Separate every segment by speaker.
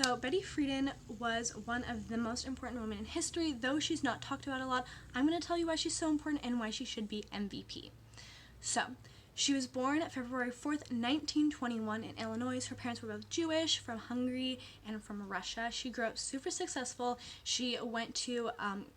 Speaker 1: So Betty Friedan was one of the most important women in history. Though she's not talked about a lot, I'm going to tell you why she's so important and why she should be MVP. So, she was born February 4th, 1921 in Illinois. Her parents were both Jewish, from Hungary, and from Russia. She grew up super successful. She went to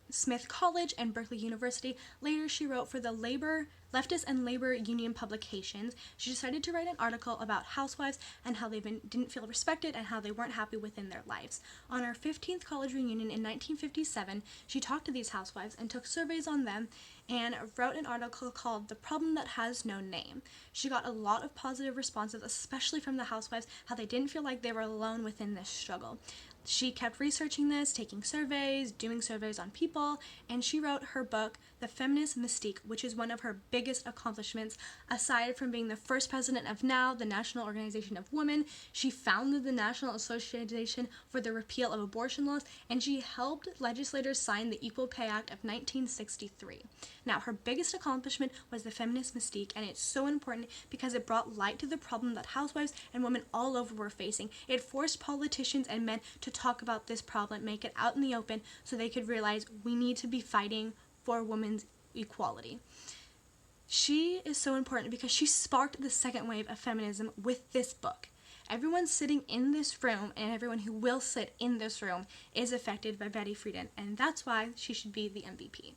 Speaker 1: Smith College and Berkeley University. Later, she wrote for the leftist and labor union publications. She decided to write an article about housewives and how they didn't feel respected and how they weren't happy within their lives. On her 15th college reunion in 1957, she talked to these housewives and took surveys on them and wrote an article called "The Problem That Has No Name." She got a lot of positive responses, especially from the housewives, how they didn't feel like they were alone within this struggle. She kept researching this, taking surveys, doing surveys on people, and she wrote her book, The Feminist Mystique, which is one of her biggest accomplishments. Aside from being the first president of NOW, the National Organization of Women, she founded the National Association for the Repeal of Abortion Laws, and she helped legislators sign the Equal Pay Act of 1963. Now, her biggest accomplishment was the feminist mystique, and it's so important because it brought light to the problem that housewives and women all over were facing. It forced politicians and men to talk about this problem, make it out in the open, so they could realize we need to be fighting for women's equality. She is so important because she sparked the second wave of feminism with this book. Everyone sitting in this room and everyone who will sit in this room is affected by Betty Friedan, and that's why she should be the MVP.